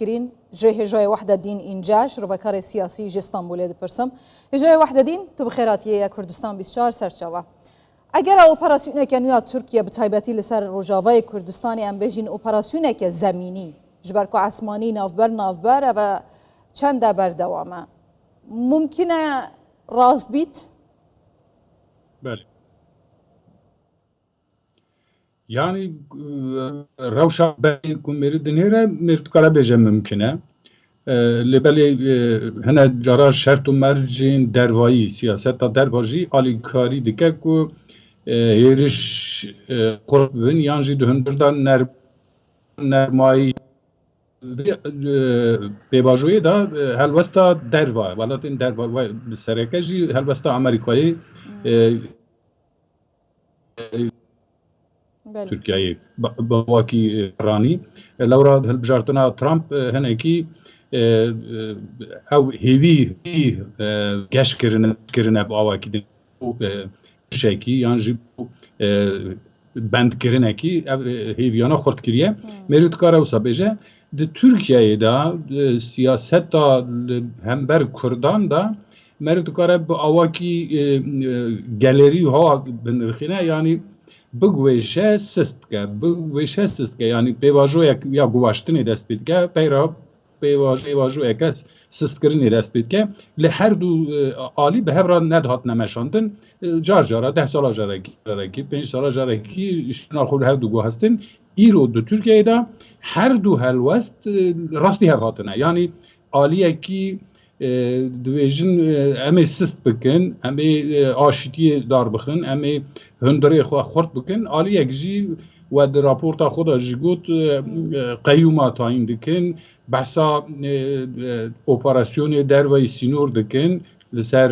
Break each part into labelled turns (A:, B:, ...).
A: كرين جي هجاي وحدة الدين إنجاش روكار سياسي جي اسطنبول دبرسم هجاي وحدة الدين تو بخيراتية كردستان 24 سرچاوا اگر اپراسیونێک نوێ تورکیا بتایبەتی لەسەر ڕۆژاوای کوردستانی ئەم بێژین ئۆپەراسیونێکە زەمینی ژبەرکۆ عسمانی ناوبەر ئەوە چەندە بەردەوامە ممکنە ڕاست بیت؟
B: بله yani rewşa ku mêrî dinêre mêrtukara bêje mimkin e lê belê hene cara şert û mercên dervayî siyaseta derva jî alîkarî dike ku hêriş qurb bin yan jî di hundirda nermayî pêvajoyê da helwesta derva welatên derva bi sereke jî helwesta Amerîkayê Türkiye'yi bavaki rani lewra hilbijartina Trump hinekî ew hêvî geş kirine bi awakî şekî yan jî bendkirinekî ev hêviyana xurt kiriye mêrî dikare wisa bêje di Türkiye'ye da siyaseta hember Kurdan da mêrî dikare bi awakî gelerî ha binirxîne yani bigwêje sistke yani pêvajoyek ya guvaştinê dest pê dike peyra pêvajoyeke sistkirinê dest pê dike li her du alî bi hevra nedihat nemeşandin car cara 10 sala carekî 5 sala carekî îşina xwe li hev du guhestin îro di Türkiye'ye da her du helwest rastî hev hatine yani aliyekî dibêjin em ê sist bikin em ê aşîtiyê dar bixin em ê hundirê xwe xurt bikin aliyek jî we di raporta xwe da jî got qeyûma tayîn dikin behsa operasyonê dervayî sînor dikin li ser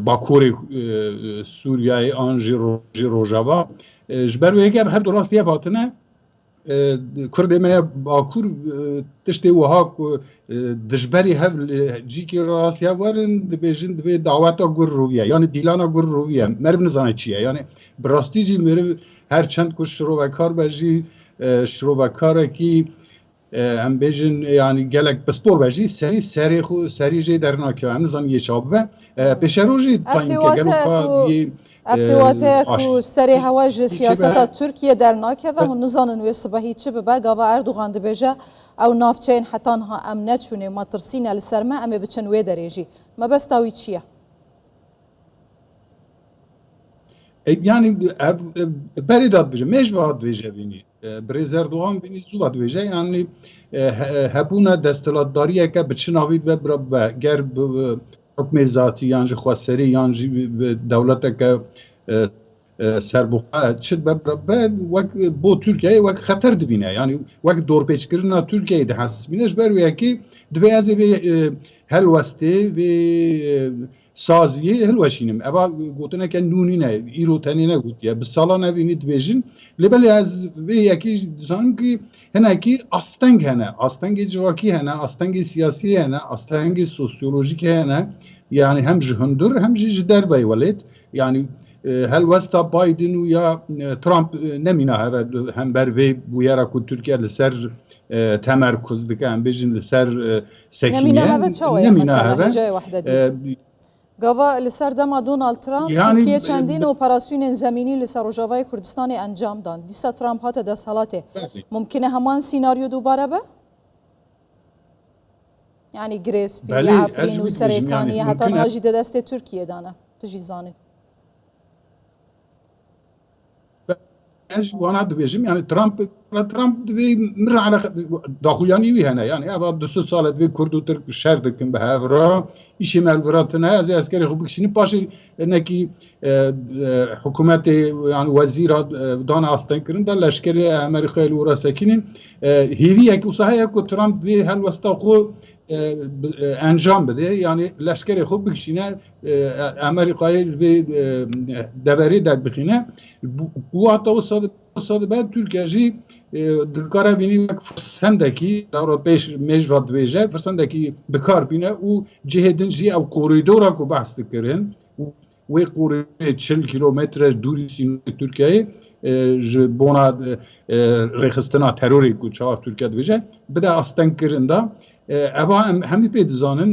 B: Bakurê Sûriyayê an jî Rojava ji ber wê her du rastî hev hatine Kurdê me Bakur tiştê wiha ku dijberî hev cîkê rastî hev werin dibêjin divê daweta gur roviye yani dîlana gur roviye meriv nizane çi ye yani bi rastî jî meriv her çend ku şirovekar be jî şirovekarekî em bêjin yani gelek pistol be jî serî jê dernake em nizaniye çav be pêşero jî
A: tayîn افتواتەیە و سەرێ هەواژ سیاسەتا تورکیە دەرناکەوە هەن نزانن وێ سبەهی چ ببە گاوا ئەردوغان دەبێژە ئەو ناوچەین حتانها ئەم نەچوونێ ماترسینە لە سەرمە ئەمێ بچن وێ دەرێژی مەبەستاوی چییە؟
B: yani berê dadbêje mêj ve hadbêje bînî Birêz Erdogan bînî zû hadbêje yani hebûna desthilatdariyeke bi çi navî ve birabe ger hukmê zatî yan jî xweserî yan jî dewleteke serbuqa çi be wek bo Türkiye'ye wek xeter dibîne yani wek dorpêçkirina Türkiye'ye dihesibîne ji ber wê yekî divê ez ê vê helwestê vê saziyê hilweşînim eva gotineke nûnî ne îro tenê ne gotiye bi salan evînî dibêjin lê belê ez vê yekî dizanim ki hinekî asteng hene astengê civakî hene astengê siyasî hene astengê sosyolojîk hene yani hem ji hundir hem jî ji derveyê welêt yani helwesta Biden û ya Trump nemîna heve hember vê bûyera ku Türkiye li ser temerkuz dike em bêjin li ser sekîniye
A: nemîna heve Gava li ser dema Donald Trump Türkiye çendîn operasyonên zemînî li ser Rojavayê Kurdistanê encam dan dîsa Trump hate desthilatê mumkin e heman sînaryo dubare be? Yani Girêspî Efrîn û Serêkaniyê hetanha jî di destê Tirkiyê dane tu jî zanî
B: wana dibêjim yani Trump divê mir ala daxuyanî wî hene yani eva 2 sal divê Kurd û Tirk şer dikin bi hevra îşê melviratine ez ê eskerê xwe bikişînim paşê nekî hikûmetê yani wezîra dana asteng kirin da leşkerê Amerîkayê li wira sekînin hêviyek wisa heye ku Trump vê helwesta xwe encam bide yani leşkerê xwe bikişîne Amerîkayê vê deverê derbixîne bu hatta wisa dibe Türkiye jî dikare bînî wek firsendekî dawra pêş mêj ve dibêje firsendekî bikar bîne û cihê din jî ew koridora ku behs dikirin و قوره 40 کیلومتر دوری سینوی ترکیه بونا رخستنا تروری کو چاو ترکیه دویجه بده آستن کرنده اوا همی پید زانن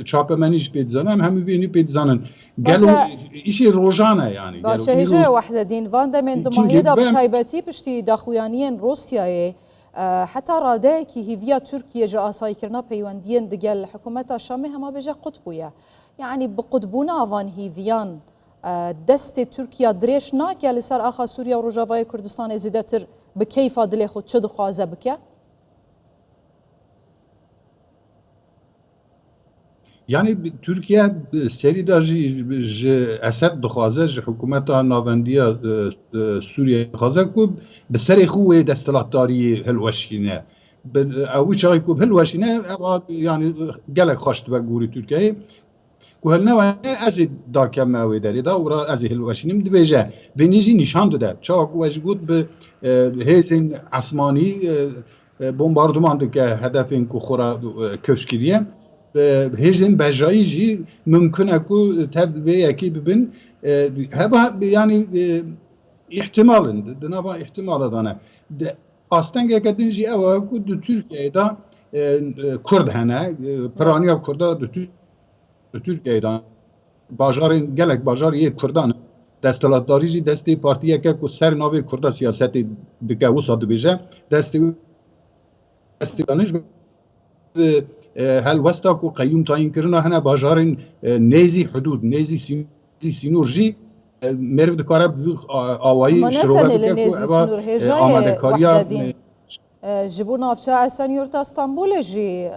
B: چاپمنیش پید زانن همی بینی پید زانن گلو ایشی روزانه یعنی
A: باشه هجای وحده دین وان دمین دماهی دا بتایبتی پشتی داخویانین روسیای حتی راده که هیویا ترکیه جا آسایی کرنا پیوندین دگل حکومت شامی هما بجا قطبویا يعني بقطبونا وان هيفيان دست تركيا دريش ناكيا لسر آخا سوريا و رجاوای كردستان زيدتر بكيف دلي خود چه دخوازه بكه؟
B: يعني تركيا سري دا جي اسد دخوازه جي حكومتا ناوندية سوريا دخوازه كو بسري خوه دستلاتداري هلوشينه اوي چاقي كو هلوشينه يعني گلك خوشت بگوري تركيا وهالنوع از داکم اویداری دا ورا از هلوشینیم دبیجه و نیجی نشان داده چاق وجود به هیزین عثمانی بمباردمان که هدفین کو خورا کشکریه هیزین بجایی جی ممکنه کو تبلیغ یکی ببین هبا یعنی احتمالن دنبا احتمال دانه آستنگ کدین جی اوه کو دو ترکیه دا کرد هنه پرانیا کرده دو Türkiye'de bajarın gelek bajarı Kurdan destlatdari ji desti partiye ke ku ser navê Kurda siyaseti dike wisa dibêje desti danîş helwesta ku qeyyûm tayin kirina hene bajarên nêzî hudûd nêzî sînûr jî meriv dikare awayî şirove bike ku eva amadekariya
A: جبو نافچه اصلا یورت استانبول جی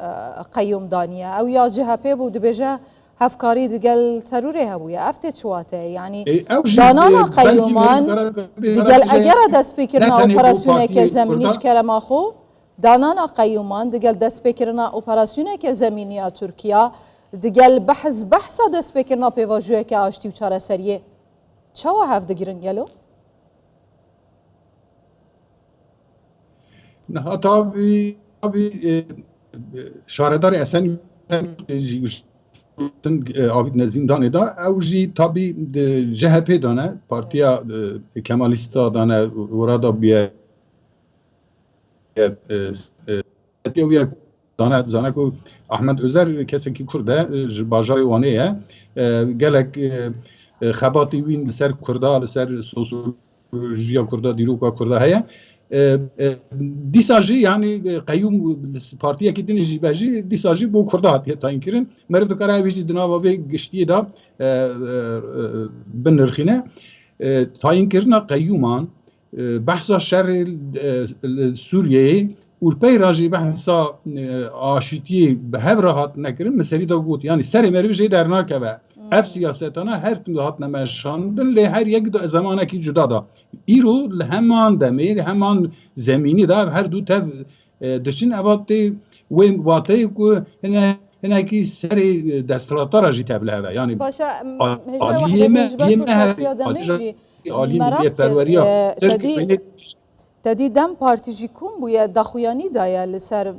A: قیوم دانیه او یا جهپه بود بجه هفکاری دیگل تروره هبویه افته چواته یعنی دانانا قیومان دیگل اگر دست بکرنا اپراسیونه که زمینیش کرم آخو دانانا قیومان دیگل دست بکرنا اپراسیونه که زمینی ترکیه دیگل بحثا دست بکرنا پیواجوه که آشتی و چاره سریه چوا هفته گیرن گلو؟
B: نه tabii şaredar esen avit nezindan da evji tabii CHP dane partiya Kemalista dane orada bir etiyopiya dane zana ku Ahmet Özer keseki Kurde bajari waneye gelek xebati win ser Kurda ser sosyolojiya Kurda diruka Kurda heye دیساجی یعنی قیوم پارتیا کی دنیجی بجی دیساجی بو کرده هات تاین کرن مرد دکاره ویجی دناوا و گشتی دا بنرخینه تاین کرنا قیومان بحثا شر سوریه اورپای راجی بحثا آشتی به هر راحت نکرن مسری دا گوت یعنی سر مروی جی در ناکوه اف سیاستانا هر تون هات نمشاندن له هر یک زمانه کی جدا دا ایرو همان دمیر همان زمینی دا هر دو تف دشین اواتی و واتی کو هنا کی سر دستلاتار جی تبله یعنی
A: باشه عالیه تدی دم پارتی جی کم بویا دخویانی دایا لسر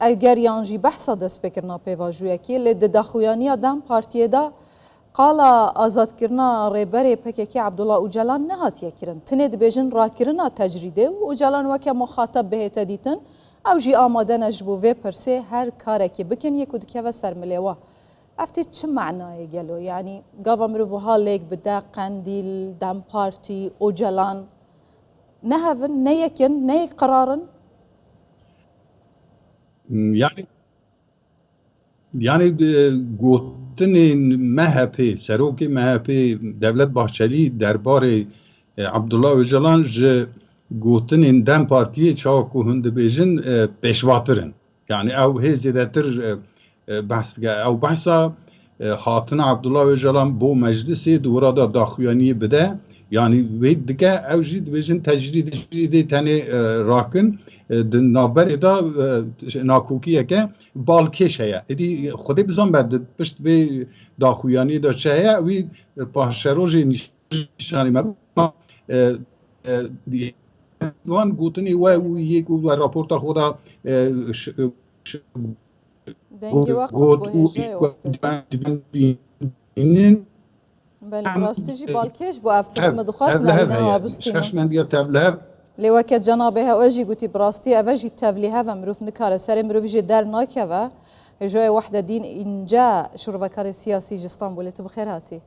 A: اگر یانجی بحثا دست بکرنا پیواجویا کی لید دخویانی دم پارتیه دا قالا آزاد کرنا ریبری پککی عبدالله اوجلان نهات یکرن تند بیجن را کرنا تجریده و اوجلان وکه مخاطب به تدیتن او جی آماده نجبو و پرسه هر کاره که بکن یکو دکه و سرملیوه افتی چه معنای گلو یعنی گاوا مروفوها لیک بده قندیل دم پارتی اوجلان نهفن نیکن نی قرارن
B: yani گوتن MHP سروک MHP دولت باحچلی دربار عبدالله اوجلان جه گوتن دم پارتی چاکو هند بیجن پیشواترن yani او هزیدتر بحث او بحثا هاتن عبدالله اوجلان بو مجلسی دورا دا داخویانی بده yani ve dike او جی بیجن تجرید تنی راکن دن نابر دا ناکوکیه که بالکش هیا ادی خودی بزن بعد پشت و داخویانی دا چه هیا وی پاشروجی نشانی ما وان گوتنی و یک و راپورتا خدا
A: دنگی وقت بوهجه بله براستی جی بالکش بو اف پرسم دخواست
B: هذا
A: نبینه
B: هي
A: آبستینو
B: شش من ديال تابله
A: لوکت جنابه ها اوجی گوتی براستی اوجی تبلیه و مروف نکاره سر مروفی جی در ناکه و جای وحده دین اینجا شروع کار سیاسی جستانبول تو بخیر هاتی